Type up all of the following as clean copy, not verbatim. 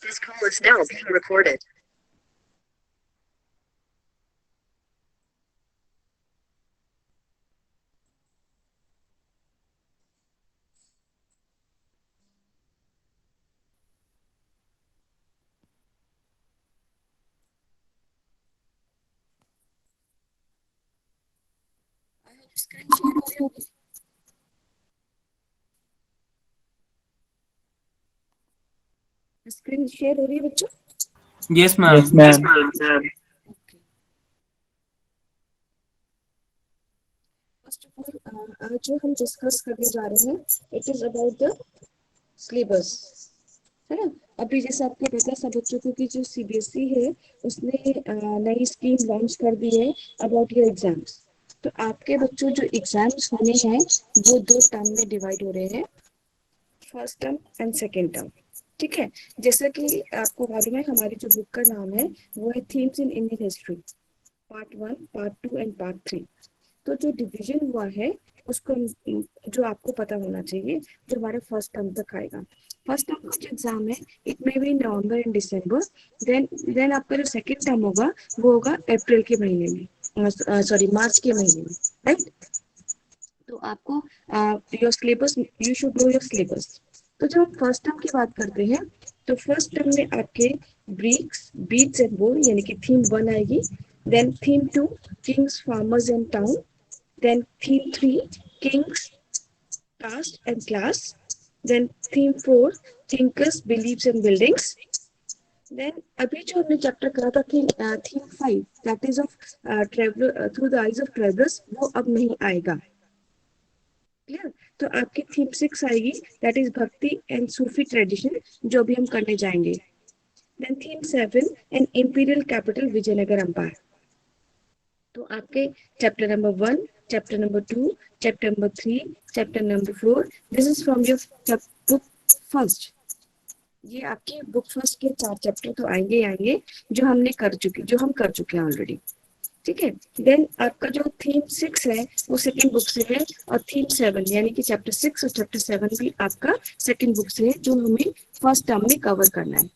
This call is now being recorded. Screen share हो रही होगी। स्क्रीन शेयर हो रही है बच्चों? Yes, ma'am. Yes, ma'am. Okay. First of all आज जो हम डिस्कस करने जा रहे हैं it is about the syllabus, है ना। अभी जैसे आपको पता है सब बच्चों को कि जो सीबीएसई है उसने नई स्कीम लॉन्च कर दी है अबाउट योर एग्जाम्स। तो आपके बच्चों जो एग्जाम्स होने हैं वो दो टर्म में डिवाइड हो रहे हैं, first term and second term. ठीक है, जैसा कि आपको मालूम है हमारी जो बुक का नाम है वो है themes in Indian history, part 1, part 2 and part 3। तो जो डिवीजन हुआ है उसको जो आपको पता होना चाहिए जो हमारे फर्स्ट टर्म तक आएगा। फर्स्ट टर्म का जो एग्जाम है it may be November and December, then आपका जो सेकंड टर्म होगा वो होगा अप्रैल के महीने में, सॉरी मार्च के महीने में, राइट। तो आपको your syllabus, you should know your syllabus. तो जब हम फर्स्ट टर्म की बात करते हैं तो फर्स्ट टर्म में आपके ब्रिक्स बीट्स एंड बोर यानी कि थीम 1 आएगी, then theme 2 kings farmers and town, then theme 3 kings caste and class, then theme 4 thinkers beliefs and buildings, then अभी जो हमने चैप्टर करा था theme 5 that is of traveller through the eyes of travellers वो अब नहीं आएगा, क्लियर। तो आपकी थीम 6 आएगी that is bhakti and Sufi tradition जो अभी हम करने जाएंगे, then theme 7 and imperial capital Vijayanagar empire. तो आपके chapter number 1, chapter number 2, chapter number 3, chapter number 4, this is from your book first. ये आपके बुक फर्स्ट के 4 चैप्टर तो आएंगे ही आएंगे जो हम कर चुके हैं ऑलरेडी। ठीक है, देन आपका जो थीम 6 है वो सेकंड बुक से है, और थीम 7 यानी कि चैप्टर 6 और चैप्टर 7 भी आपका सेकंड बुक से है जो हमें फर्स्ट टर्म में कवर करना है।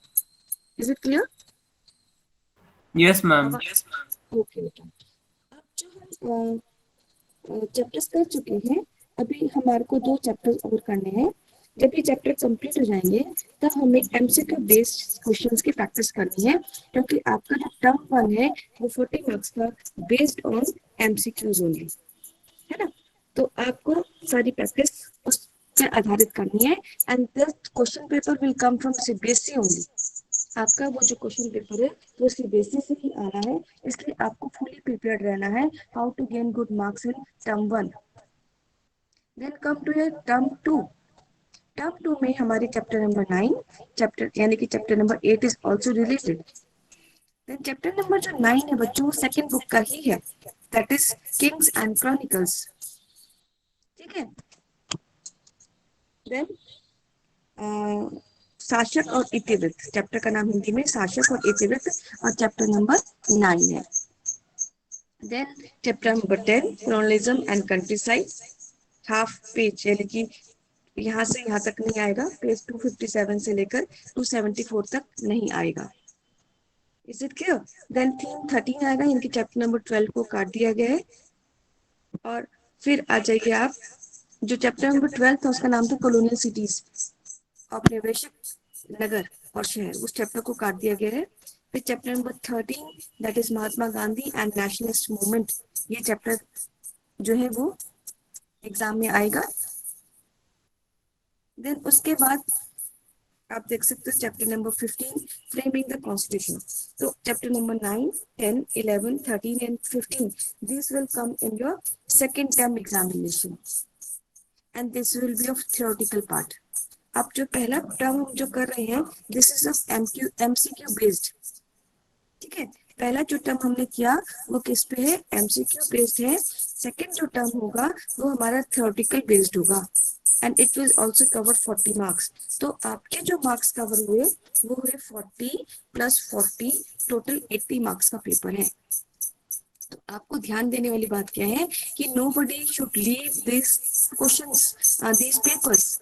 Is it clear? Yes, ma'am. Okay बेटा, अब जो हम चैप्टर्स कर चुके हैं अभी हमारे को 2 चैप्टर्स और करने हैं। जब ये चैप्टर कंप्लीट हो जाएंगे तब हमें एमसीक्यू बेस्ड क्वेश्चंस की प्रैक्टिस करनी है, क्योंकि आपका जो टर्म 1 है वो 40 मार्क्स का बेस्ड ऑन एमसीक्यूज ओनली, है ना। तो आपको सारी प्रैक्टिस उस पर आधारित करनी है and this question paper will come from CBSE only. आपका वो जो क्वेश्चन पेपर है वो सीबीएसई से ही आना है, इसलिए आपको फुली प्रिपेयर्ड रहना है how to gain good marks in term 1। Then come to your term 2। Term 2 में हमारी चैप्टर नंबर 9 चैप्टर यानी कि chapter number 8 is also related. Then chapter number जो 9 है बच्चों वो सेकंड बुक का ही है, that is kings and chronicles. ठीक है, देन शासक और इतिवृत्त, चैप्टर का नाम हिंदी में शासक और इतिवृत्त और चैप्टर नंबर 9 है। Then chapter number 10 colonialism and countryside, half page यानी कि यहाँ से यहाँ तक नहीं आएगा, पेज 257 से लेकर 274 तक नहीं आएगा। Is it clear? Then theme 13 आएगा यानी कि चैप्टर नंबर 12 को काट दिया गया है। और फिर आ जाइए आप, जो चैप्टर नंबर 12 था उसका नाम था कॉलोनियल सिटीज, औपनिवेशिक नगर और शहर, उस चैप्टर को काट दिया गया है। फिर chapter number 13 that is Mahatma Gandhi and nationalist movement, ये चैप्टर जो है वो एग्जाम में आएगा। देन उसके बाद आप देख सकते हो chapter number 15 framing the constitution. तो chapter number 9, 10, 11, 13 and 15 this will come in your second term examination and this will be of theoretical part. अब जो पहला टर्म जो कर रहे हैं this is of MCQ based. ठीक है, पहला जो टर्म हमने किया वो किस पे है, एमसीक्यू बेस्ड है। सेकंड जो टर्म होगा वो हमारा थ्योरेटिकल बेस्ड होगा and it will also cover 40 marks. तो आपके जो मार्क्स कवर हुए वो हुए 40 प्लस 40, टोटल 80 मार्क्स का पेपर है। तो आपको ध्यान देने वाली बात क्या है कि nobody should leave this questions, this papers.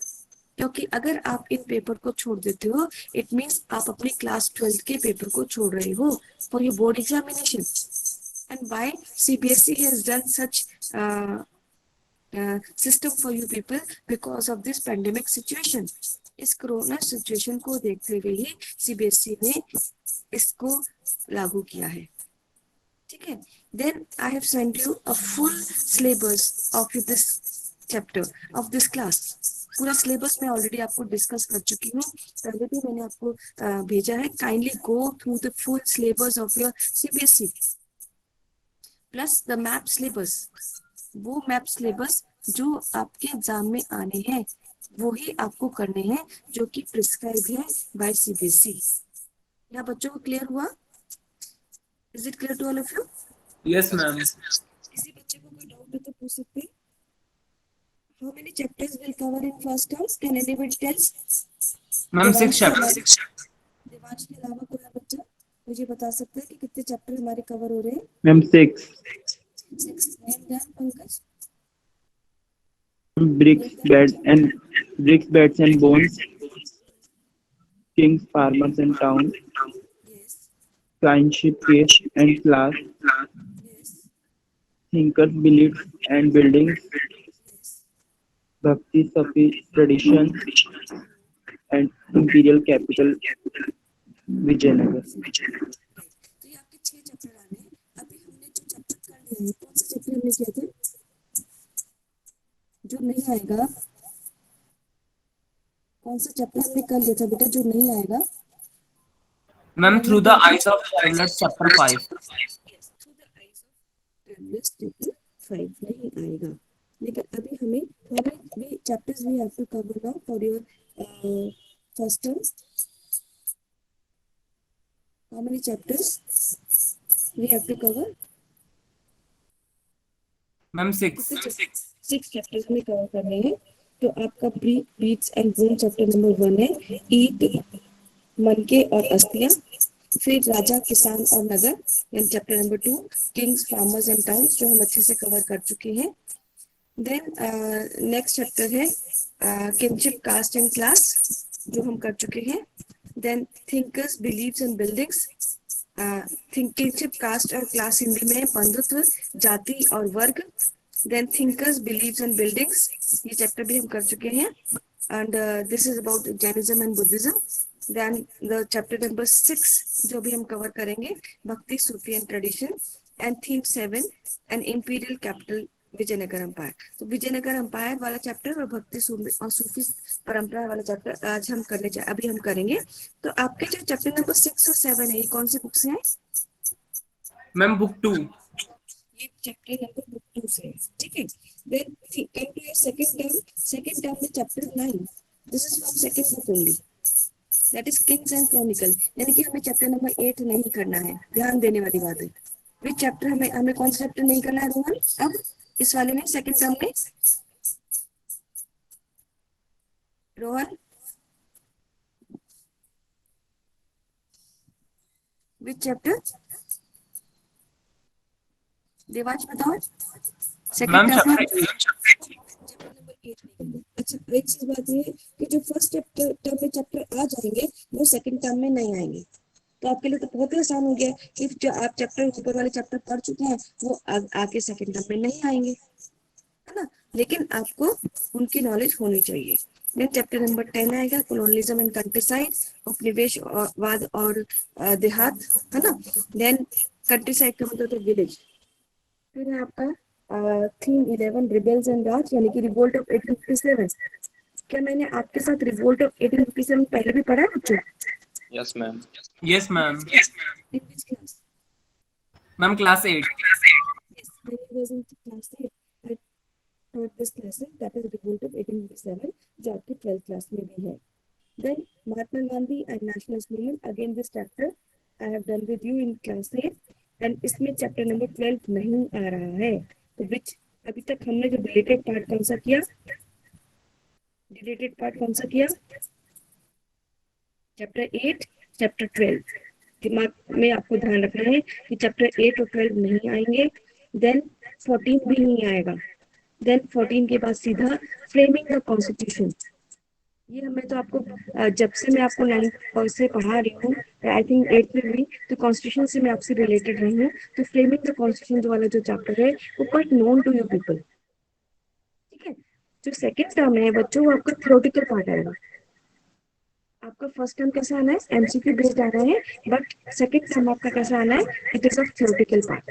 क्योंकि अगर आप इन पेपर को छोड़ देते हो, इट मीन्स आप अपनी क्लास 12th के पेपर को छोड़ रहे हो for your board examination. And why CBSE has done such system for you people? Because of this pandemic situation. इस कोरोना सिचुएशन को देखते हुए ही सीबीएसई ने इसको लागू किया है. ठीक है. Then I have send you a full syllabus of this chapter of this class. पूरा सिलेबस मैं ऑलरेडी आपको डिस्कस कर चुकी हूँ. पहले भी मैंने आपको भेजा है. Kindly go through the full syllabus of your CBSE plus the map syllabus. वो मैप सिलेबस जो आपके एग्जाम में आने हैं वो ही आपको करने हैं, जो कि प्रिस्क्राइब है बाय सीबीएसई. यहाँ बच्चों को क्लियर हुआ? Is it clear to all of you? Yes, ma'am. किसी बच्चे को कोई डाउट है तो पूछ सकते हैं. How many chapters will cover in first term? Can anybody tell? Ma'am, 6 chapters. Devansh के अलावा कोई और बच्चा मुझे बता सकता है कि कितने चैप्टर हमारे कवर हो रहे हैं? Ma'am 6. 6. Name that Pankaj. Bricks, beds and bones, kings, farmers and town, Yes. kinship, case and class, Yes. thinkers, beliefs and buildings, Yes. bhakti, Safi, tradition and imperial capital, Vijayanagar. तो ये आपके 6 chapter आ रहे हैं. अभी हमने जो चैप्टर कर लिया है, कौन सा चैप्टर हमने किया था? जो नहीं आएगा, कौन सा चैप्टर हमने कर लिया था बेटा जो नहीं आएगा? Ma'am, through the eyes of travelers, chapter 5. Yes, through the eyes of travelers, chapter 5 नहीं आएगा. लेकिन अभी हमें थोड़े chapters we have to cover now for your first term. How many chapters we have to cover? Ma'am, 6. 6 chapters में cover करने हैं. तो आपका beads and bone chapter number 1 है. ईट, मनके और अस्थियां. फिर राजा, किसान और नगर यानी chapter number 2. Kings, farmers and towns जो हम अच्छे से कवर कर चुके हैं. देन नेक्स्ट चैप्टर है किनशिप, कास्ट एंड क्लास जो हम कर चुके हैं. Then thinkers, believes and buildings. Kinship, caste और क्लास हिंदी में बंधुत्व, जाति और वर्ग. Then thinkers, believes and buildings ये चैप्टर भी हम कर चुके हैं. And this is about Jainism and Buddhism. Then the chapter number 6 जो भी हम कवर करेंगे, Bhakti, Sufi and tradition. And theme 7 and imperial capital Vijayanagar empire. तो विजयनगर एम्पायर वाला चैप्टर और भक्ति और सूफी परंपरा वाला चैप्टर आज हम अभी हम करेंगे. तो आपके जो चैप्टर नंबर 6 और 7 है, ये कौन सी बुक से है? Ma'am, book 2. ये चैप्टर नंबर बुक 2 से है. ठीक है. Then come to your second term में chapter 9. This is from second book only. That is kings and chronicle. यानी कि हमें चैप्टर नंबर 8 नहीं करना है. ध्यान देने वाली बात है. विच चैप्टर हमें कौन सा चैप्टर नहीं करना है रोहन? अब इस वाले में सेकंड टर्म में रोहन, विच चैप्टर? देवांश बताओ. Ma'am, सेकंड टर्म chapter में 8. चैप्टर नंबर 8 नहीं. अच्छा, एक चीज बात ये है कि जो फर्स्ट चैप्टर टर्म में चैप्टर आ जाएंगे वो सेकंड टर्म में नहीं आएंगे. तो आपके लिए तो बहुत ही आसान हो गया कि जो आप चैप्टर ऊपर वाले चैप्टर पढ़ चुके हैं वो आगे सेकंड टर्म में नहीं आएंगे, है ना. लेकिन आपको उनकी नॉलेज होनी चाहिए. देन चैप्टर नंबर 10 आएगा कॉलोनियलिज्म एंड कंट्रीसाइड, उपनिवेशवाद और देहात, है ना. देन कंट्रीसाइड का मतलब तो विलेज. फिर है आपका थीम 11 रिबेल्स एंड राज यानी कि रिवोल्ट ऑफ 1857. क्या मैंने आपके साथ रिवोल्ट ऑफ 1857 पहले भी पढ़ा है बच्चों? Yes, ma'am. Yes, ma'am. In which class? Ma'am, class 8. Yes, when I was in class 8, I taught this lesson that is revolt of 1857 जो आपकी 12th क्लास में भी है. Then Mahatma Gandhi and nationalist movement, again this chapter I have done with you in class 8 and इसमें chapter number 12 नहीं आ रहा है. तो विच अभी तक हमने जो डिलीटेड पार्ट कौन सा किया? Chapter 8, chapter 12. दिमाग में आपको ध्यान रखना है कि चैप्टर 8 और 12 नहीं आएंगे. देन 14 भी नहीं आएगा. देन 14 के बाद सीधा फ्रेमिंग द कॉन्स्टिट्यूशन. ये हमें तो आपको जब से मैं आपको 9th से पढ़ा रही हूँ, आई थिंक 8th में भी, तो कॉन्स्टिट्यूशन से मैं आपसे रिलेटेड रही हूँ। तो फ्रेमिंग द कॉन्स्टिट्यूशन जो वाला जो चैप्टर है वो quite known to you people. ठीक है। जो सेकेंड टर्म है बच्चों, वो आपका थ्योरेटिकल पार्ट आएगा। आपका फर्स्ट टर्म कैसा आना है, एमसीक्यू बेस्ड आना है, बट सेकेंड टर्म आपका कैसा आना है, it is a theoretical part.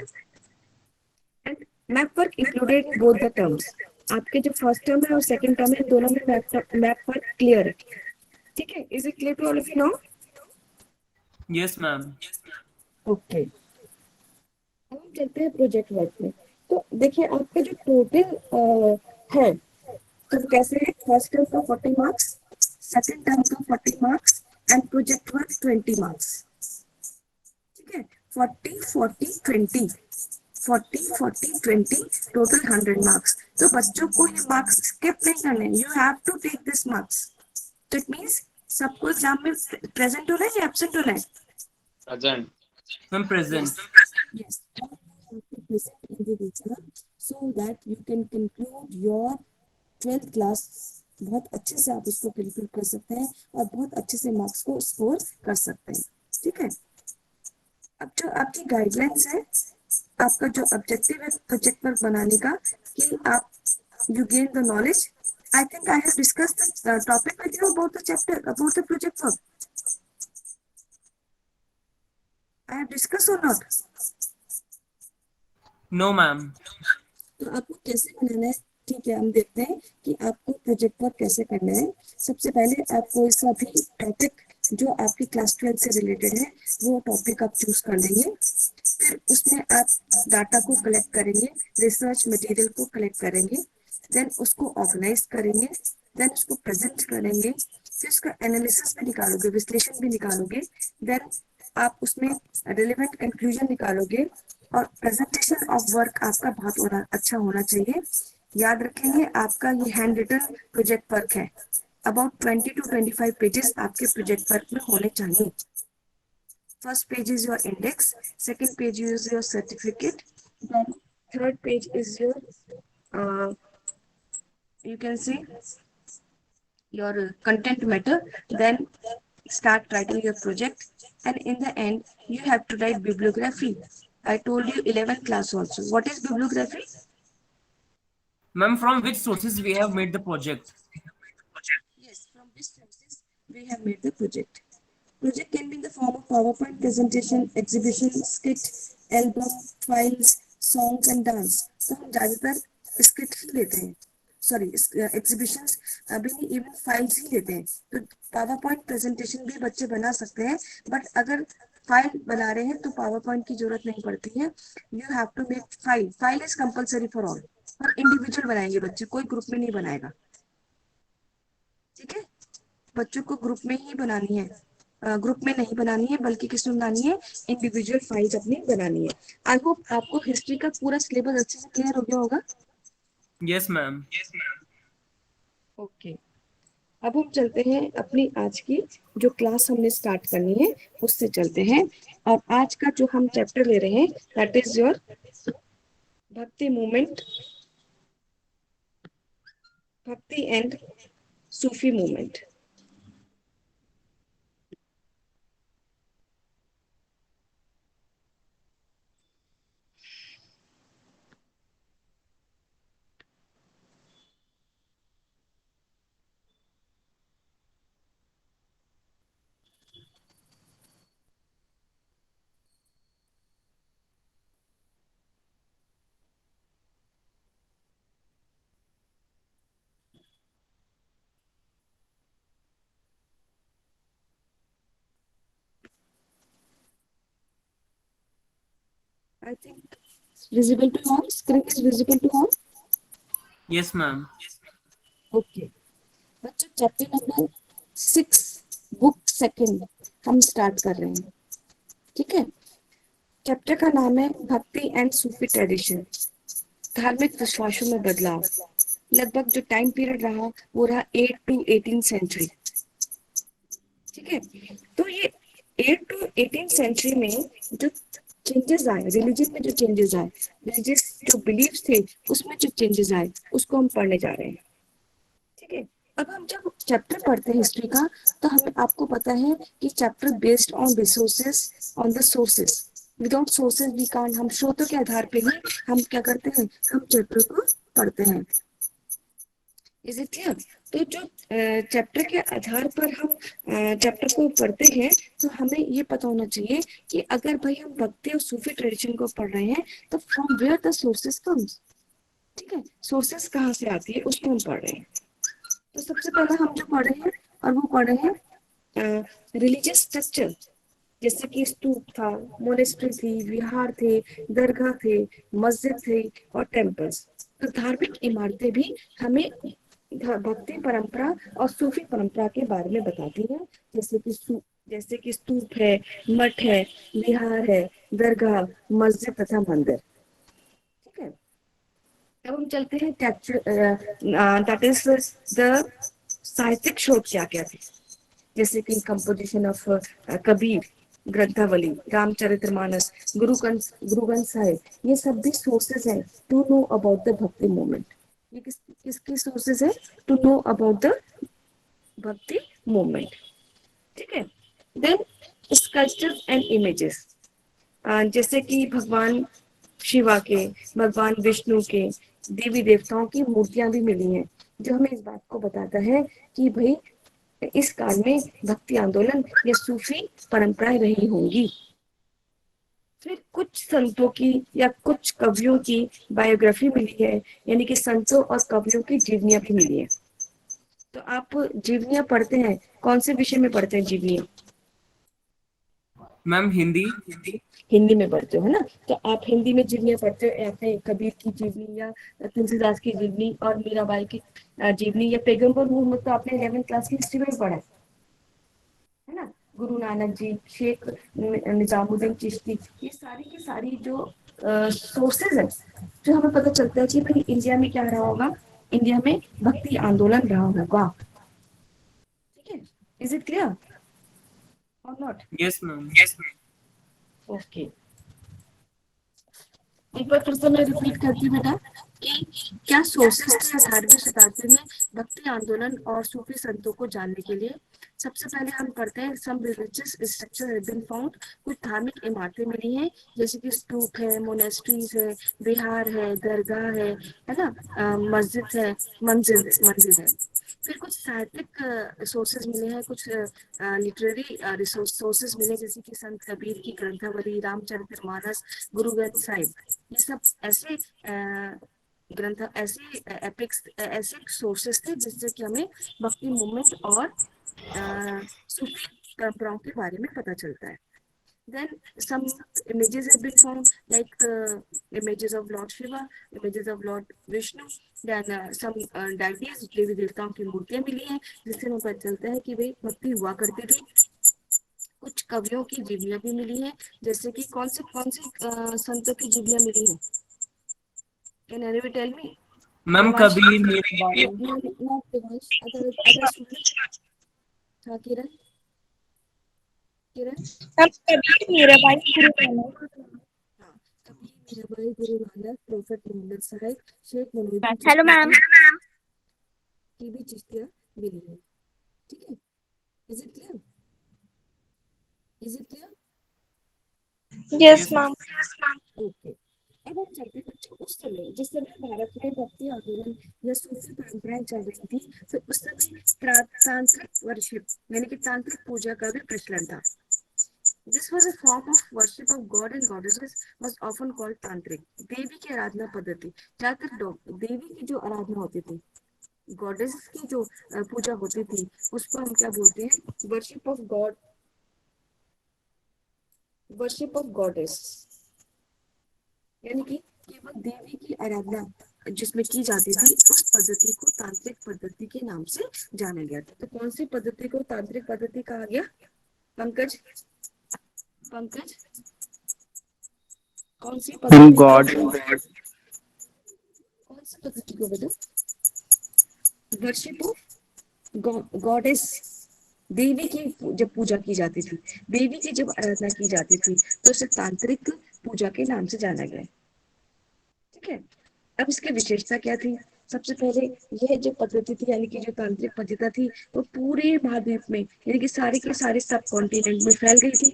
And map work included in both the terms. आपके जो फर्स्ट टर्म है और सेकंड टर्म है, दोनों में मैप वर्क क्लियर है। ठीक है, is it clear to all of you now? Yes, ma'am. Okay, अब हम चलते हैं प्रोजेक्ट वर्क में। तो देखिए आपका जो टोटल है, तो कैसे है, फर्स्ट टर्म का 40 मार्क्स, सेकंड टर्म का 40 marks, and project work 20 marks. ठीक है, 40 40 20 40 40 20 टोटल 100 मार्क्स। तो बच्चों को ये मार्क्स स्किप नहीं करने, you have to take this marks. तो इट मीन्स सबको एग्जाम में प्रेजेंट होना है या एब्सेंट होना है? Present. Ma'am, present. Yes, all you have to present in the exam so that you can conclude your 12th class. बहुत अच्छे से आप उसको कंक्लूड कर सकते हैं और बहुत अच्छे से मार्क्स को स्कोर कर सकते हैं। ठीक है, अब जो आपकी गाइडलाइंस है, आपका जो ऑब्जेक्टिव है प्रोजेक्ट वर्क बनाने का, कि आप you gain the knowledge. I think I have discussed the topic with you about the chapter about the project work. I have discuss और नॉट? No, ma'am. तो आपको कैसे बनाना है? ठीक है, हम देखते हैं कि आपको प्रोजेक्ट वर्क कैसे करना है। सबसे पहले आपको इसका भी टॉपिक जो आपकी क्लास 12 से रिलेटेड है, वो टॉपिक आप चूज कर लेंगे। फिर उसमें आप डाटा को कलेक्ट करेंगे, रिसर्च मटेरियल को कलेक्ट करेंगे, देन उसको ऑर्गेनाइज करेंगे, देन उसको प्रेजेंट करेंगे, फिर उसका एनालिसिस भी निकालोगे, विश्लेषण भी निकालोगे, देन आप उसमें रिलेवेंट कंक्लूजन निकालोगे, और प्रेजेंटेशन ऑफ वर्क आपका बहुत अच्छा होना चाहिए। याद रखेंगे आपका ये हैंड रिटन प्रोजेक्ट वर्क है, अबाउट 20 to 25 पेजेस आपके प्रोजेक्ट वर्क में होने चाहिए। First page is your index, second page is your certificate, then third page is your, you can see your content matter, then start writing your project, and in the end you have to write bibliography. I told you 11th class also. What is bibliography? Ma'am, from which sources we have made the project? Yes, from which sources we have made the project. Project can be in the form of PowerPoint presentation, exhibition, skit, album, files, songs and dance. तो हम ज्यादातर skit ही लेते हैं, sorry exhibitions अभी नहीं, even files ही लेते हैं। तो पावर पॉइंट प्रेजेंटेशन भी बच्चे बना सकते हैं, बट अगर फाइल बना रहे हैं तो पावर पॉइंट की जरूरत नहीं पड़ती है। You have to make file, file is compulsory for all, और इंडिविजुअल बनाएंगे बच्चे, कोई ग्रुप में नहीं बनाएगा। ठीक है, बच्चों को ग्रुप में ही बनानी है, ग्रुप में नहीं बनानी है, बल्कि किसमें बनानी है, इंडिविजुअल फाइल्स अपनी बनानी है। आई होप आपको हिस्ट्री का पूरा सिलेबस अच्छे से क्लियर हो गया होगा। Yes, ma'am. ओके, अब हम चलते हैं अपनी आज की जो क्लास हमने स्टार्ट करनी है उससे चलते हैं। और आज का जो हम चैप्टर ले रहे हैं दैट इज योर भक्ति मूवमेंट, भक्ति and Sufi movement. I think visible to all, screen is visible to all? Yes, ma'am. Okay बच्चों, चैप्टर नंबर 6 बुक सेकंड हम स्टार्ट कर रहे हैं। ठीक है, चैप्टर का नाम है भक्ति एंड सूफी ट्रेडिशन, धार्मिक विश्वासों में बदलाव। लगभग जो टाइम पीरियड रहा वो रहा 8 to 18 सेंचुरी। ठीक है, तो ये 8 to 18 सेंचुरी में जो चेंजेस आए, रिलीजन में जो चेंजेस आए, रिलीजियस जो बिलीफ थे उसमें जो चेंजेस आए, उसको हम पढ़ने जा रहे हैं। ठीक है, अब हम जब चैप्टर पढ़ते हैं हिस्ट्री का, तो हमें आपको पता है कि chapter based on resources on the sources, without sources we can't, हम स्रोतों के आधार पे ही हम क्या करते हैं, हम चैप्टर को पढ़ते हैं। Is it clear? तो जो चैप्टर के आधार पर हम चैप्टर को पढ़ते हैं, तो हमें ये पता होना चाहिए कि अगर भाई हम भक्ति और सूफी ट्रेडिशन को पढ़ रहे हैं, तो from where the sources comes, ठीक है, सोर्सेस कहाँ से आती है उसको हम पढ़ रहे हैं। तो सबसे पहले हम जो पढ़ रहे हैं, और वो पढ़ रहे हैं रिलीजियस स्ट्रक्चर, जैसे कि स्तूप था, मोनेस्ट्री थी, विहार थे, दरगाह थे, मस्जिद थे और टेम्पल्स। तो धार्मिक इमारतें भी हमें भक्ति परंपरा और सूफी परंपरा के बारे में बताती है, जैसे कि स्तूप है, मठ है, विहार है, दरगाह, मस्जिद तथा मंदिर। ठीक है, अब हम चलते हैं दैट इज द साहित्यिक स्रोत क्या क्या थे, जैसे कि कंपोजिशन ऑफ कबीर, ग्रंथावली, रामचरितमानस, गुरु ग्रंथ साहिब, ये सब भी सोर्सेज हैं टू नो अबाउट द भक्ति मूवमेंट। ये किसकी सोर्सेज है? टू नो अबाउट द भक्ति मूवमेंट। ठीक है, देन स्कल्पचर्स एंड इमेजेस, जैसे कि भगवान शिवा के, भगवान विष्णु के, देवी देवताओं की मूर्तियां भी मिली हैं, जो हमें इस बात को बताता है कि भाई इस काल में भक्ति आंदोलन या सूफी परंपराएं रही होंगी। फिर कुछ संतों की या कुछ कवियों की बायोग्राफी मिली है, यानी कि संतों और कवियों की जीवनियां भी मिली है। तो आप जीवनियां पढ़ते हैं, कौन से विषय में पढ़ते हैं जीवनियां? मैम हिंदी। हिंदी में पढ़ते हो, है ना? तो आप हिंदी में जीवनियां पढ़ते हो, अपने कबीर की जीवनी या तुलसीदास की जीवनी और मीराबाई की जीवनी, या पैगंबर मोहम्मद तो आपने 11th क्लास की हिस्ट्री में भी पढ़ा है ना? गुरु नानक जी, शेख निजामुद्दीन चिश्ती, ये सारी की सारी जो सोर्सेज है, जो हमें पता चलता है कि भाई इंडिया में क्या रहा होगा, इंडिया में भक्ति आंदोलन रहा होगा। ठीक है, इज इट क्लियर और नॉट? Yes ma'am. ओके, एक बार फिर से मैं रिपीट करती हूँ बेटा कि क्या सोर्सेस थे 18वीं शताब्दी में भक्ति आंदोलन और सूफी संतों को जानने के लिए। सबसे पहले हम पढ़ते हैं some religious structure have been found, कुछ धार्मिक इमारतें मिली हैं, जैसे कि स्तूप है, मोनेस्ट्रीज है, विहार है, दरगाह है ना, मस्जिद है, मंदिर है। फिर कुछ साहित्यिक सोर्सेज मिले हैं, कुछ लिटरेरी सोर्सेज मिले, जैसे कि संत कबीर की ग्रंथावली, रामचरितमानस, गुरु ग्रंथ साहिब, ये सब ऐसे ग्रंथ, ऐसे एपिक्स, ऐसे सोर्सेस थे जिससे कि हमें भक्ति मूवमेंट और सूफी परंपराओं के बारे में पता चलता है। Then some images have been found, like images of Lord Shiva, images of Lord Vishnu, then some deities, देवी देवताओं की मूर्तियां मिली हैं, जिससे हमें पता चलता है कि भाई भक्ति हुआ करती थी। कुछ कवियों की जीवनियां भी मिली हैं, जैसे कि कौन से संतों की जीवनियां मिली हैं? Can anyone tell me? Ma'am Devansh, Kabir Mirabai. not Devansh, other student. हाँ किरण, किरण। सब कबीर मीराबाई गुरु नानक। हाँ, कबीर, मीराबाई, गुरु नानक, प्रोफेट मोहम्मद साहिब, शेख मोइनुद्दीन हेलो मैम। चिश्ती की भी चिश्तियां मिली है। ठीक है, is it clear? Is it clear? Yes ma'am. Okay, अब हम चलते हैं बच्चों उस समय, जिस समय भारत में भक्ति आंदोलन या सूफी परंपराएं चल रही थी, तो उस समय तांत्रिक वर्शिप, यानी कि तांत्रिक पूजा का भी प्रचलन था। This was a form of worship of god and goddesses, was often called तांत्रिक। देवी की आराधना पद्धति, ज्यादातर देवी की जो आराधना होती थी, गॉडेस की जो पूजा होती थी, उसको हम क्या बोलते हैं? Worship of God, worship of goddess, यानी कि केवल देवी की आराधना जिसमें की जाती थी, उस पद्धति को तांत्रिक पद्धति के नाम से जाना गया था। तो कौन सी पद्धति को तांत्रिक पद्धति कहा गया? पंकज, पंकज, कौन सी पद्धति God. कौन सी पद्धति को बेटा? वर्शिप ऑफ गॉडेस, देवी की जब पूजा की जाती थी, देवी की जब आराधना की जाती थी, तो उसे तांत्रिक पूजा के नाम से जाना गया। ठीक है, अब इसकी विशेषता क्या थी? सबसे पहले यह जो पद्धति थी यानी कि जो तांत्रिक पद्धति थी वो पूरे महाद्वीप में यानी कि सारे के सारे सब कॉन्टिनेंट में फैल गई थी।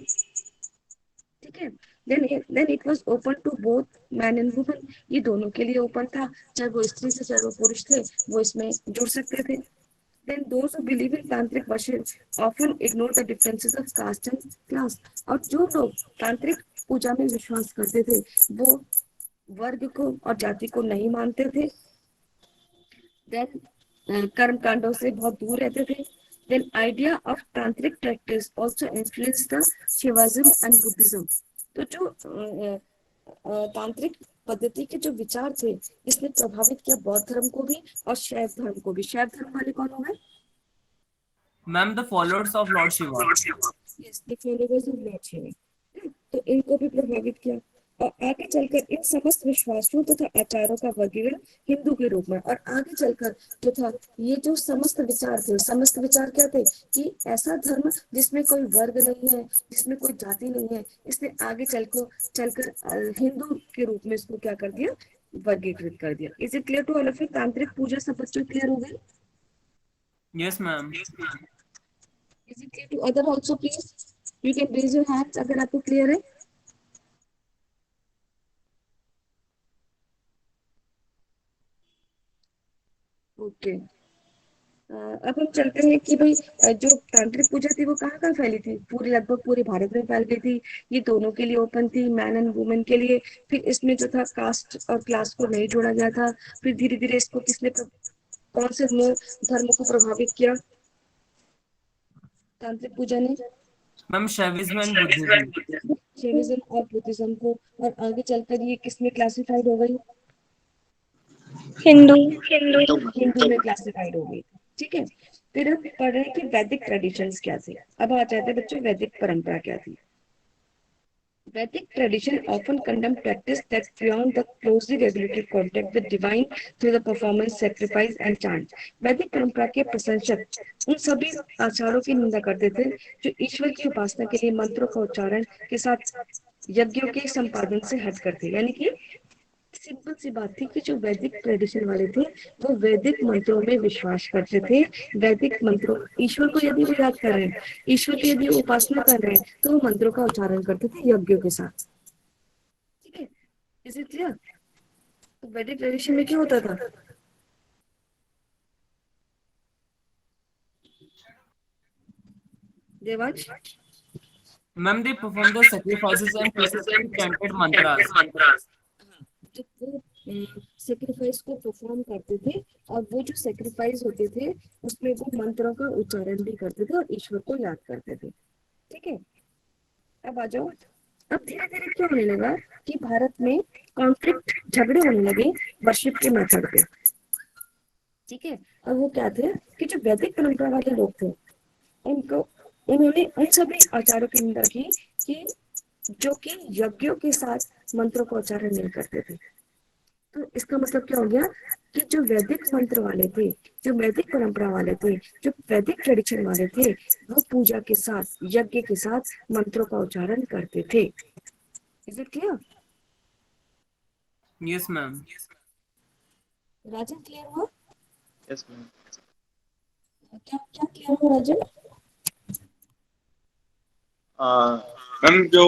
ठीक है। Then it was open to both man and woman, ये दोनों के लिए ओपन था, चाहे वो स्त्री से चाहे वो पुरुष थे वो इसमें जुड़ सकते थे। Then those who believe in tantric worship often ignore the differences of caste and class. और जो लोग तांत्रिक पूजा में विश्वास करते थे वो वर्ग को और जाति को नहीं मानते थे। देन कर्म कांडों से बहुत दूर रहते थे। Then idea of tantric practice also influence the Shaivism and Buddhism. तो जो तांत्रिक पद्धति के जो विचार थे इसने प्रभावित किया बौद्ध धर्म को भी और शैव धर्म को भी। शैव धर्म वाले कौन हो गए? Ma'am the followers of lord Shiva. Yes, the followers of Lord Shiva। तो इनको भी प्रभावित किया और आगे चलकर इन समस्त विश्वासों तथा आचारों का वर्गीकरण हिंदू के रूप में, और आगे चलकर जो था ये जो समस्त विचार थे, समस्त विचार क्या थे कि ऐसा धर्म जिसमें कोई वर्ग नहीं है, जिसमें कोई जाति नहीं है, इसने आगे चलकर हिंदू के रूप में इसको क्या कर दिया, वर्गीकृत कर दिया। Is it clear to all of you? तांत्रिक पूजा सब बच्चों क्लियर हो गई? Yes ma'am. Is it clear to other also please? You can raise your hands अगर आपको क्लियर है। ओके। अब हम चलते हैं कि भाई जो तांत्रिक पूजा थी वो कहाँ कहाँ फैली थी? पूरी लगभग पूरे भारत में फैल गई थी। ये दोनों के लिए ओपन थी, मैन एंड वुमेन के लिए। फिर इसमें जो था कास्ट और क्लास को नहीं जोड़ा गया था। फिर धीरे धीरे इसको कौन से धर्म को प्रभावित किया तांत्रिक पूजा ने? Ma'am Shaivism and Buddhism. Shaivism और बुद्धिज्म को। और आगे चलकर ये किसमें क्लासिफाइड हो गई? हिंदू। हिंदू में क्लासिफाइड हो गई। ठीक है। फिर हम पढ़ रहे हैं कि वैदिक ट्रेडिशंस क्या थे। अब आ जाते हैं बच्चों वैदिक परंपरा क्या थी। Vedic tradition often condemn practice that beyond the closely regulated contact with divine through the performance, sacrifice and chant। वैदिक परंपरा के प्रशंसक उन सभी आचारों की निंदा करते थे जो ईश्वर की उपासना के लिए मंत्रों का उच्चारण के साथ यज्ञों के संपादन से हट करते। यानी कि सिंपल सी बात थी कि जो वैदिक ट्रेडिशन वाले थे वो वैदिक मंत्रों में विश्वास करते थे। वैदिक मंत्रों, ईश्वर को यदि वो याद कर रहे हैं, ईश्वर की यदि उपासना कर रहे हैं तो वो मंत्रों का उच्चारण करते थे यज्ञों के साथ। ठीक है। Is it clear? तो वैदिक ट्रेडिशन में क्या होता था? Devansh? Ma'am they perform the sacrifices and precisely chanted mantras. जब वो सेक्रीफाइस को परफॉर्म करते थे और वो जो सेक्रीफाइस होते थे उसमें वो मंत्रों का उच्चारण भी करते थे और ईश्वर को याद करते थे। ठीक है। अब आ जाओ। अब धीरे धीरे क्या होने लगा कि भारत में कॉन्फ्लिक्ट, झगड़े होने लगे वर्शिप के मेथड पे। ठीक है। और वो क्या थे कि जो वैदिक परंपरा वाले लोग थे उनको उन्होंने उन सभी आचारों की निंदा की कि जो कि यज्ञों के साथ मंत्रों का उच्चारण नहीं करते थे। तो इसका मतलब क्या हो गया कि जो वैदिक मंत्र वाले थे, जो वैदिक परंपरा वाले थे, जो वैदिक ट्रेडिशन वाले थे वो पूजा के साथ, यज्ञ के साथ मंत्रों का उच्चारण करते थे। Is it clear? Yes ma'am. Rajan clear हुआ? Yes ma'am. क्या क्या क्लियर हुआ राजन? मैम जो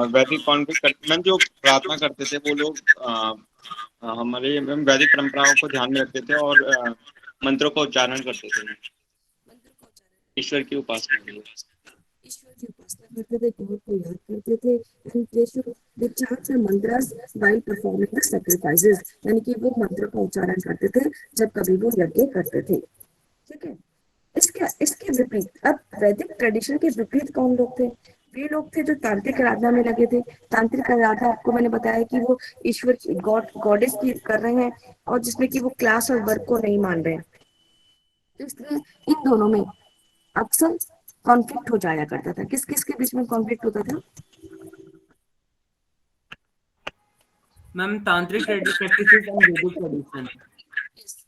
वैदिक कॉन्फ्लिक्ट मैम जो प्रार्थना करते थे वो लोग हमारे मैम वैदिक परंपराओं को ध्यान में रखते थे और मंत्रों का उच्चारण करते थे मंत्र का उच्चारण, ईश्वर की उपासना के लिए। ईश्वर की उपासना करते थे, गॉड को याद करते थे। And they should they chant the mantras while performing the sacrifices, यानी कि वो मंत्र का उच्चारण करते थे जब कभी वो यज्ञ करते थे। ठीक है। इसके विपरीत अब वैदिक ट्रेडिशन के विपरीत कौन लोग थे? वे लोग थे जो तांत्रिक आराधना में लगे थे। तांत्रिक आराधना आपको मैंने बताया कि वो ईश्वर गॉडेस की कर रहे हैं और जिसमें कि वो क्लास और वर्ग को नहीं मान रहे हैं। तो इसलिए इन दोनों में अक्सर कॉन्फ्लिक्ट हो जाया करता था। किस किस के बीच में कॉन्फ्लिक्ट होता था? मैम तांत्रिक प्रैक्टिसेस एंड वैदिक ट्रेडिशन।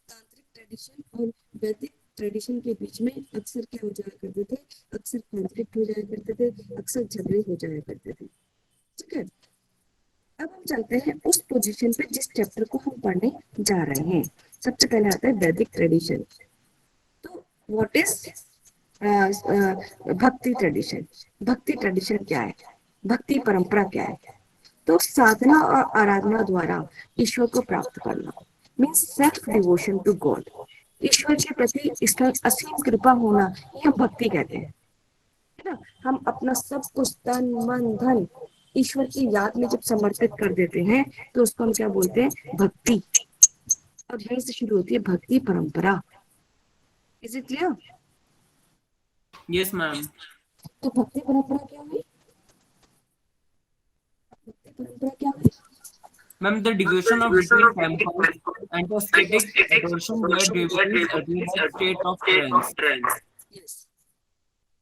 तांत्रिक ट्रेडिशन और वैदिक ट्रेडिशन के बीच में अक्सर क्या हो जाया करते थे? अक्सर कॉन्फ्लिक्ट हो जाया करते थे, अक्सर झगड़े हो जाया करते थे। ठीक है। अब हम चलते हैं उस पोजीशन पे जिस चैप्टर को हम पढ़ने जा रहे हैं। सबसे पहले आता है वैदिक ट्रेडिशन। तो व्हाट इज भक्ति ट्रेडिशन? भक्ति ट्रेडिशन क्या है? भक्ति परंपरा क्या है? तो साधना और आराधना द्वारा ईश्वर को प्राप्त करना means self devotion to God. ईश्वर के प्रति इसका असीम कृपा होना, ये हम भक्ति कहते हैं, है ना। हम अपना सब कुछ तन मन धन ईश्वर की याद में जब समर्पित कर देते हैं तो उसको हम क्या बोलते हैं? भक्ति। और यहीं से शुरू होती है भक्ति परंपरा। Is it clear? Yes, ma'am. तो भक्ति परंपरा क्या हुई? भक्ति परंपरा क्या हुई? Ma'am, the devotion of visiting temples and the static adoration where devotees attain a state of trance. Yes.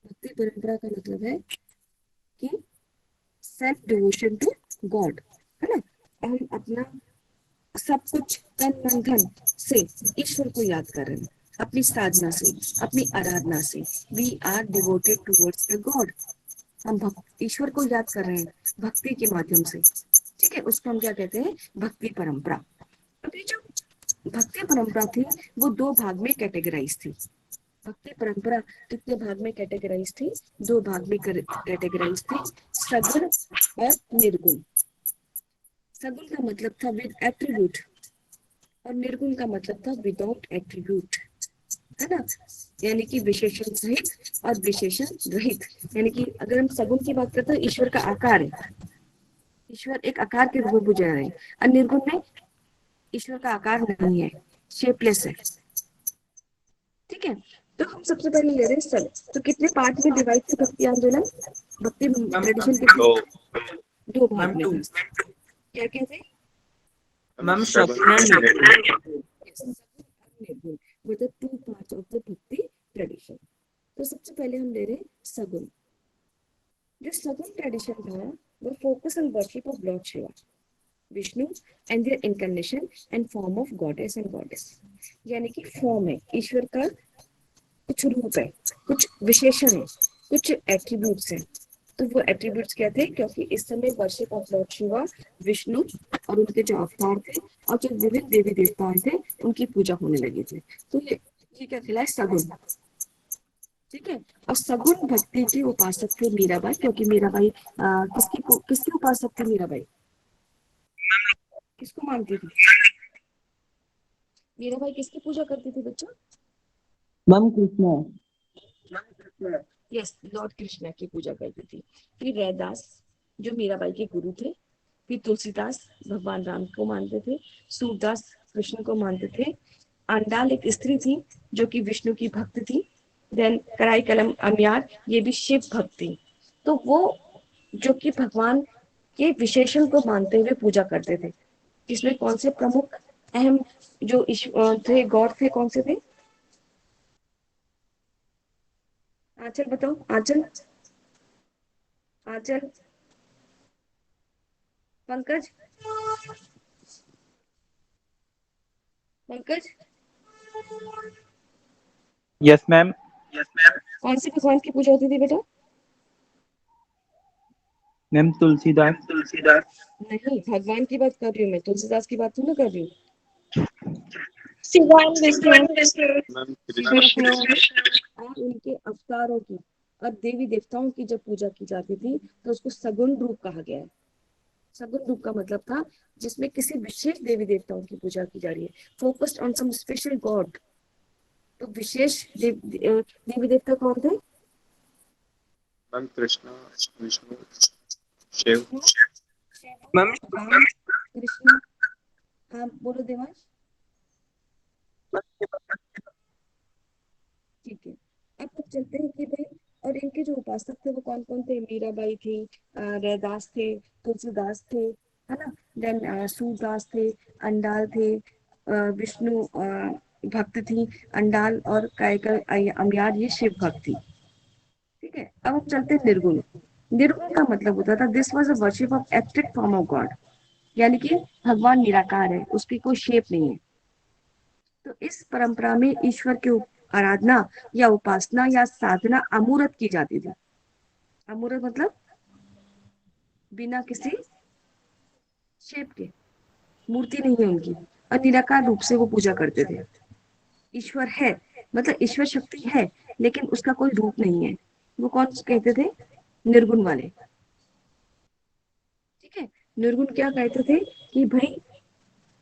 भक्ति परंपरा का मतलब है कि सेल्फ डिवोशन टू गॉड, है ना। हम अपना सब कुछ तन मन धन से ईश्वर को याद कर रहे हैं, अपनी साधना से, अपनी आराधना से। We are devoted towards the God. हम ईश्वर को याद कर रहे हैं भक्ति के माध्यम से, ठीक है। उसको हम क्या कहते हैं? भक्ति परंपरा। अभी जो भक्ति परंपरा थी वो दो भाग में कैटेगराइज थी। भक्ति परंपरा कितने भाग में कैटेगराइज थी? दो भाग में कैटेगराइज थी, सगुण और निर्गुण। सगुण का मतलब था विद एट्रीब्यूट और निर्गुण का मतलब था विदाउट एट्रीब्यूट, है ना। यानी कि विशेषण सहित और विशेषण रहित। यानी कि अगर हम सगुण की बात करते हैं, ईश्वर का आकार है, ईश्वर एक आकार के रूप में पूजा रहे हैं। और निर्गुण में ईश्वर का आकार नहीं है, शेपलेस है, ठीक है। तो हम सबसे पहले ले रहे हैं सल। तो कितने पार्ट में डिवाइड थे भक्ति आंदोलन? भक्ति ट्रेडिशन के दो भाग Ma'am, में two. था। क्या क्या थे? Ma'am, Shakti and Nirguna. मतलब टू पार्ट ऑफ द भक्ति ट्रेडिशन। तो सबसे पहले हम ले रहे हैं सगुन। जो सगुन ट्रेडिशन था वो focus on worship of lord Shiva, Vishnu and their incarnation and form of goddess and goddess. यानी कि फॉर्म है ईश्वर का, कुछ रूप है, कुछ विशेषण है, कुछ एट्रीब्यूट्स हैं। तो वो एट्रीब्यूट्स क्या थे? क्योंकि इस समय worship of lord Shiva, Vishnu और उनके जो अवतार थे और जो विविध देवी देवताएं थे उनकी पूजा होने लगी थी। तो ये क्या कहलाए? सगुन, ठीक है। और सगुन भक्ति की उपासक थे मीराबाई। क्योंकि मीराबाई किसकी उपासक थी? मीराबाई किसको मानती थी? मीराबाई किसकी पूजा करती थी बच्चों? Ma'am, Krishna. Yes, Lord Krishna की पूजा करती थी। फिर रैदास जो मीराबाई के गुरु थे, फिर तुलसीदास भगवान राम को मानते थे, सूरदास कृष्ण को मानते थे, अंडाल एक स्त्री थी जो कि विष्णु की भक्त थी, देन कराई कलम अमियार ये भी शिव भक्त थी। तो वो जो कि भगवान के विशेषण को मानते हुए पूजा करते थे। इसमें कौन से प्रमुख अहम जो थे गॉड थे, कौन से थे? आंचल बताओ, आंचल, आंचल, पंकज, पंकज, Yes, ma'am. कौन से भगवान की पूजा होती थी बेटा? Ma'am, Tulsidas. नहीं, भगवान की बात कर रही हूँ मैं, तुलसीदास की बात थोड़ी ना कर रही हूँ। शिवा एंड विष्णु। मैम विष्णु और उनके अवतारों की और देवी देवताओं की जब पूजा की जाती थी तो उसको सगुण रूप कहा गया है। सगुण रूप का मतलब था जिसमें किसी विशेष देवी देवताओं की पूजा की जा रही है, focused on some special god. तो विशेष देवी देवता कौन थे? मैम कृष्णा, विष्णु, शिव। Ma'am, राम, कृष्ण। हाँ बोलो देवांश। ठीक है, अब तक चलते हैं कि भाई और इनके जो उपासक थे वो कौन कौन थे? मीराबाई थी, रैदास थे, तुलसीदास थे, है ना। देन सूरदास थे, अंडाल थे, विष्णु भक्त थी अंडाल, और कायकल अमियार ये शिव भक्त थी, ठीक है। अब हम चलते हैं निर्गुण। निर्गुण का मतलब होता था this was a worship of abstract form of God. यानी कि भगवान निराकार है, उसकी कोई शेप नहीं है। तो इस परंपरा में ईश्वर की आराधना या उपासना या साधना अमूर्त की जाती थी। अमूर्त मतलब बिना किसी शेप के, मूर्ति नहीं है उनकी, और निराकार रूप से वो पूजा करते थे। ईश्वर है मतलब ईश्वर शक्ति है, लेकिन उसका कोई रूप नहीं है। वो कौन कहते थे? निर्गुण वाले। ठीक है, निर्गुण क्या कहते थे कि भाई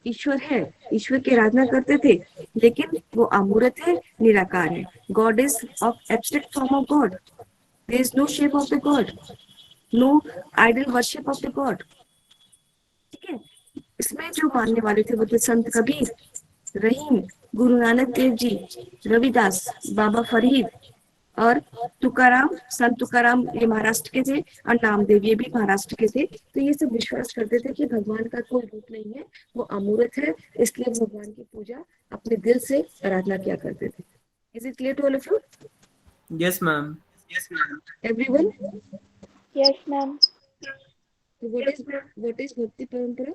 ईश्वर है, ईश्वर की आराधना करते थे, लेकिन वो अमूर्त है, निराकार है। God is of abstract form of God, there is no shape of the God, no idol worship of the God. ठीक है, इसमें जो मानने वाले थे वो थे संत कबीर, रहीम, गुरु नानक देव जी, रविदास, बाबा फरीद और तुकाराम। संत तुकाराम ये महाराष्ट्र के थे, और नामदेव ये भी महाराष्ट्र के थे। तो ये सब विश्वास करते थे कि भगवान का कोई रूप नहीं है, वो अमूर्त है, इसलिए भगवान की पूजा अपने दिल से आराधना किया करते थे। Is it clear to all of you? Yes, ma'am. Everyone? Yes, ma'am. तो व्हाट इज भक्ति परंपरा?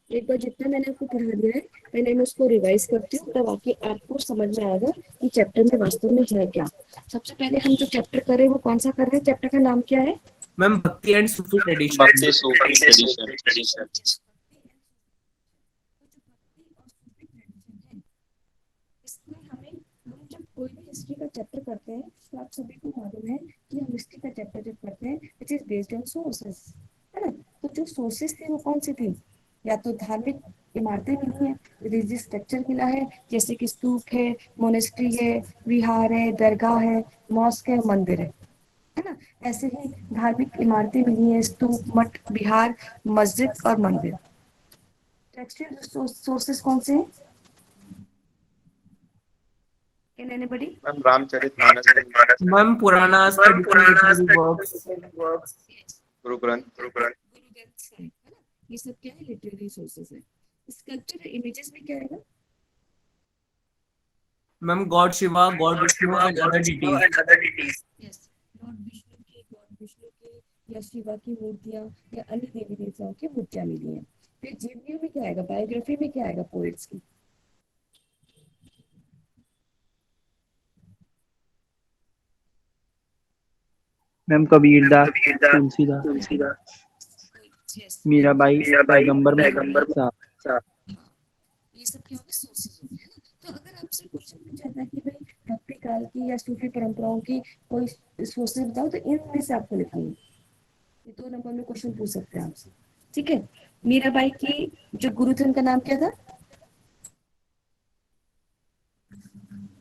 एक बार जितना मैंने आपको पढ़ा दिया है, पहले मैं उसको रिवाइज करती हूँ, तब आके आपको समझ में आएगा कि चैप्टर में वास्तव में है क्या। सबसे पहले हम जो चैप्टर कर रहे हैं वो कौन सा कर रहे हैं? चैप्टर का नाम क्या है? Ma'am, Bhakti and Sufi tradition. भक्ति सूफी ट्रेडिशन। इसमें हम जब कोई भी हिस्ट्री का चैप्टर करते हैं तो आप सभी को मालूम है कि हम हिस्ट्री का चैप्टर जब करते हैं it is based on sources, है ना? तो जो सोर्सेस थे वो कौन से थे? या तो धार्मिक इमारतें मिली हैं, रिलीजियस स्ट्रक्चर मिला है, जैसे कि स्तूप है, मोनेस्ट्री है, विहार है, दरगाह है, मॉस्क है, मंदिर है ना? ऐसे ही धार्मिक इमारतें मिली हैं, स्तूप, मठ, विहार, मस्जिद और मंदिर। टेक्सचुअल सोर्सेस कौन से हैं? Can anybody? Ma'am Ramcharitmanas, Ma'am, Puranas, traditional works. Guru Granth, Guru Granth Sahib, है ना? ये सब क्या है? लिटरेरी सोर्सेस है। स्कल्पचर इमेजेस में क्या आएगा? Ma'am, God Shiva, God Vishnu, and other deities. Yes, God Vishnu के या शिवा की मूर्तियां या अन्य देवी देवताओं की मूर्तियां मिली हैं। फिर जीवनियों में क्या आएगा? बायोग्राफी में क्या आएगा? पोएट्स की। Ma'am Kabirdas, Tulsidas, Yes. मीराबाई, पैगंबर साहब। ये सब क्या होगा? सोर्सेज होंगे, है ना? तो अगर आपसे क्वेश्चन पूछा जाता है कि भाई भक्ति काल की या सूफी परंपराओं की कोई सोर्सेज बताओ, तो इनमें से आपको लिखनी है। ये 2 नंबर में क्वेश्चन पूछ सकते हैं आपसे। ठीक है, मीराबाई की जो गुरु थे उनका नाम क्या था?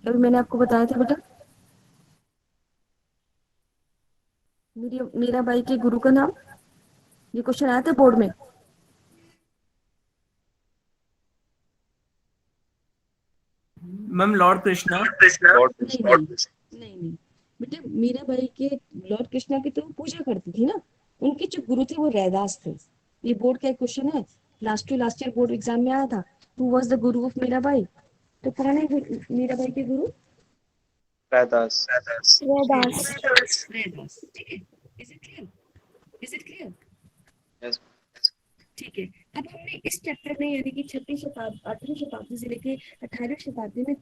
अभी मैंने आपको बताया था बेटा, मीराबाई के गुरु का नाम। ये क्वेश्चन आया था बोर्ड में। Ma'am, Lord Krishna. नहीं बेटे, मीराबाई के लॉर्ड कृष्णा की तो वो पूजा करती थी ना। उनके जो गुरु थे वो रैदास थे। ये बोर्ड का एक क्वेश्चन है, लास्ट ईयर बोर्ड एग्जाम में आया था। Who was the Guru of Mirabai? तो पुराने मीराबाई के गुरु रैदास, रैदास। ठीक है, is it clear? Is it clear? Yes. ठीक है, अब हमने इस चैप्टर में यानी कि 8वीं शताब्दी से लेके 18वीं शताब्दी में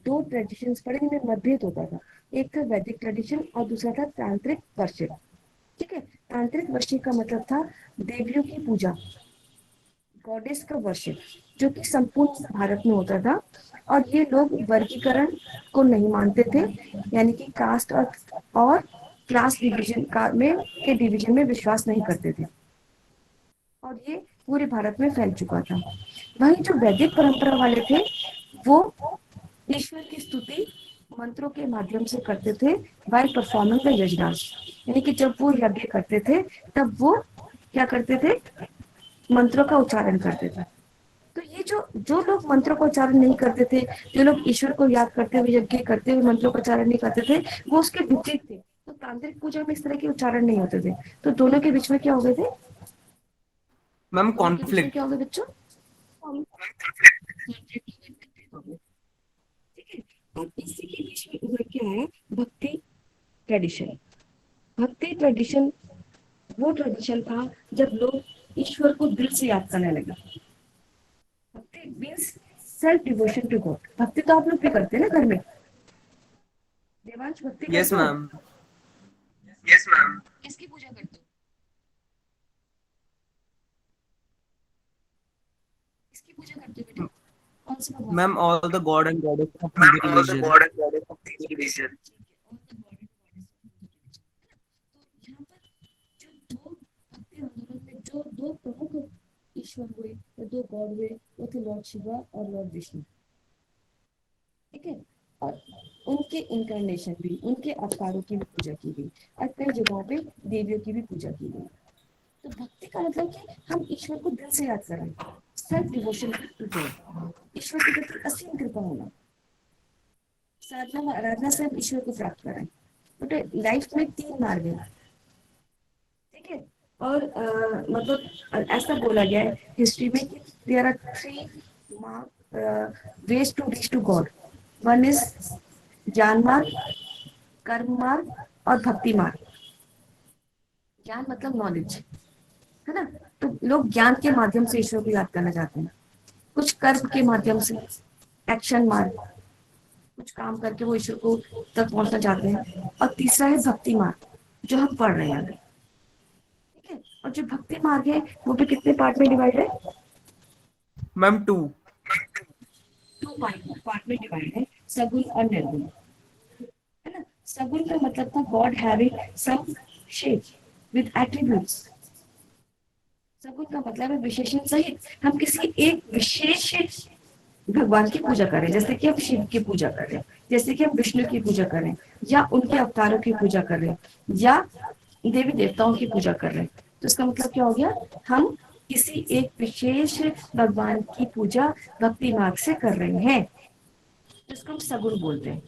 दो ट्रेडिशंस पढ़े जिनमें मतभेद होता था। एक था वैदिक ट्रेडिशन और दूसरा था तांत्रिक वर्शिप। ठीक है, तांत्रिक वर्शिप का मतलब था देवियों की पूजा, गॉडेस का वर्शिप, जो कि संपूर्ण भारत में होता था। और ये लोग वर्गीकरण को नहीं मानते थे, यानी कि कास्ट और क्लास डिवीजन के डिवीजन में विश्वास नहीं करते थे, और ये पूरे भारत में फैल चुका था। वहीं जो वैदिक परंपरा वाले थे वो ईश्वर की स्तुति मंत्रों के माध्यम से करते थे, वाइल परफॉर्मिंग द यज्ञास, यानी कि जब वो यज्ञ करते थे तब वो क्या करते थे? मंत्रों का उच्चारण करते थे। तो ये जो लोग मंत्रों का उच्चारण नहीं करते थे, जो लोग ईश्वर को याद करते हुए यज्ञ करते हुए मंत्रों का उच्चारण नहीं करते थे, वो उसके विपरीत थे। तो तांत्रिक पूजा में इस तरह के उच्चारण नहीं होते थे। तो दोनों के बीच में क्या हो गए थे? Ma'am, दोनों के बीच में conflict. क्या हो गया बच्चों? ठीक है, और इसी के बीच में उभर के आया भक्ति ट्रेडिशन। भक्ति ट्रेडिशन वो ट्रेडिशन था जब लोग ईश्वर को दिल से याद करने लगे। Bhakti means self devotion to God. भक्ति तो आप लोग भी करते हैं ना घर में। देवांश भक्ति Yes, करते हो? ma'am. Yes, ma'am. किसकी पूजा करते हो? किसकी पूजा करते हो बेटा? कौन से भगवान? Ma'am, all the god and goddess of Ma'am, Hindu all the religion. god and goddess of the religion. ठीक है, all the god and goddess of the religion। तो यहाँ पर जो दो भक्ति आंदोलन में जो दो प्रमुख ईश्वर हुए, या दो गॉड हुए, वो थे लॉर्ड शिवा और लॉर्ड विष्णु। ठीक है, और उनके इंcarnation भी, उनके अवतारों की भी पूजा की गई, और कई जगहों पे देवियों की भी पूजा की गई। तो भक्ति का मतलब कि हम ईश्वर को दिल से याद करें, सेल्फ डिवोशन टू गॉड, ईश्वर के प्रति असीम कृपा होना, साधना व आराधना से हम ईश्वर को प्राप्त करें। तो लाइफ में 3 मार्ग है, ठीक है, और मतलब ऐसा बोला गया है हिस्ट्री में कि there are 3 ways to reach to God। One is ज्ञान मार्ग, कर्म मार्ग और भक्ति मार्ग। ज्ञान मतलब नॉलेज, है ना, तो लोग ज्ञान के माध्यम से ईश्वर को याद करना चाहते हैं, कुछ कर्म के माध्यम से, एक्शन मार्ग, कुछ काम करके वो ईश्वर को तक पहुंचना चाहते हैं, और तीसरा है भक्ति मार्ग, जो हम पढ़ रहे हैं। ठीक है, और जो भक्ति मार्ग है वो भी कितने पार्ट में डिवाइड है? Ma'am, 2. 2 पार्ट में डिवाइड है, सगुण और निर्गुण, है ना। सगुण का मतलब था God having some shape with attributes. सगुण का मतलब है विशेषण सहित हम किसी एक विशेष भगवान की पूजा करें, जैसे कि हम शिव की पूजा करें, जैसे कि हम विष्णु की पूजा करें, या उनके अवतारों की पूजा करें, या देवी देवताओं की पूजा कर रहे हैं। तो इसका मतलब क्या हो गया? हम किसी एक विशेष भगवान की पूजा भक्ति मार्ग से कर रहे हैं, इसको हम सगुण बोलते हैं।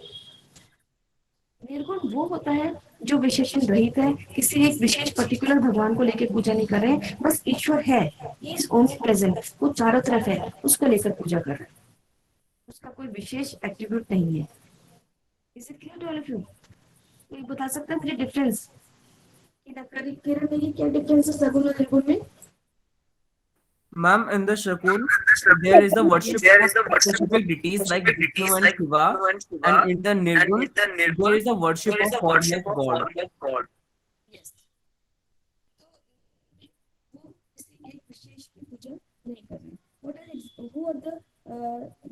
निर्गुण वो होता है जो विशेषण रहित है, किसी एक विशेष पर्टिकुलर भगवान को लेकर पूजा नहीं कर रहे हैं, बस ईश्वर है, ही इज ओनली प्रेजेंट, वो चारों तरफ है, उसको लेकर पूजा कर रहे हैं, उसका कोई विशेष एट्रीब्यूट नहीं है। Is it clear to all of you? कोई बता सकता है मुझे डिफरेंस? किरण में ये क्या डिफरेंस है सगुण और निर्गुण में? Ma'am, in the Shakun, there is the worship There of is the worship of specific deities like specific Vishnu deities and like Shiva, Vishnu and Shiva, and in the and Nirgun, in the there Nirgun, is the worship there is of the worship formless of God. formless God. Yes. तो वो किसी एक विशेष की पूजा नहीं कर रहे। Who are the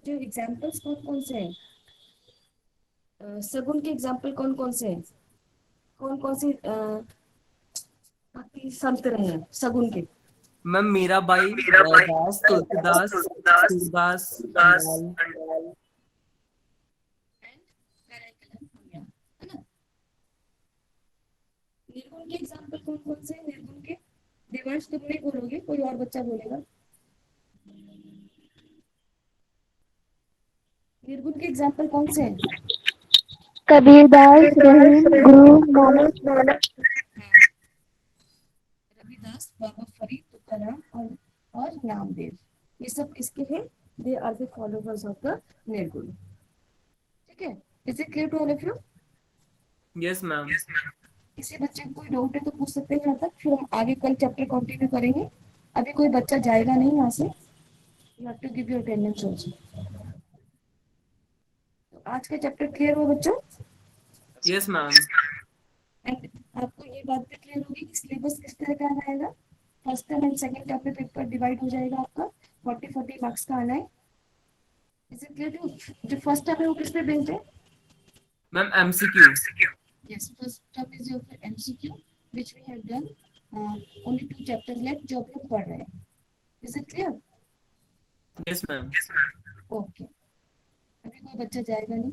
जो examples कौन कौन से हैं? सगुण के एग्जांपल कौन कौन से हैं? कौन कौन से भक्ति संत रहे हैं सगुण के? Ma'am, Mirabai, Mirabai, Das, Tulsidas, Tulsidas, Surdas, Das, and all. and all. है ना। निर्गुण के एग्जांपल कौन कौन से हैं? निर्गुण के देवांश तुम नहीं बोलोगे, कोई और बच्चा बोलेगा। निर्गुण के एग्जांपल कौन से हैं? कबीरदास, रहीम, गुरु नानक। रविदास, बाबा फरीद, तुकाराम और नामदेव, ये सब किसके हैं? They are the followers of the निर्गुण। ठीक है, is it clear to all of you? Yes, ma'am. किसी बच्चे को कोई डाउट है तो पूछ सकते हैं यहाँ तक, फिर हम आगे कल चैप्टर कंटिन्यू करेंगे। अभी कोई बच्चा जाएगा नहीं यहाँ से, you have to give your attendance also. तो आज का चैप्टर क्लियर हुआ बच्चों? Yes, ma'am. एंड आपको ये बात भी क्लियर होगी कि सिलेबस किस तरह का रहेगा। First term and second term पे पेपर डिवाइड हो जाएगा आपका, 40 मार्क्स का आना है। Is it clear to? जो फर्स्ट टर्म है वो किस पे बेस्ड है? Ma'am, MCQ. Yes, first term is your MCQ which we have done, only 2 chapter left जो आप लोग पढ़ रहे हैं। Is it clear? Yes, ma'am. Okay, अभी कोई बच्चा जाएगा नहीं।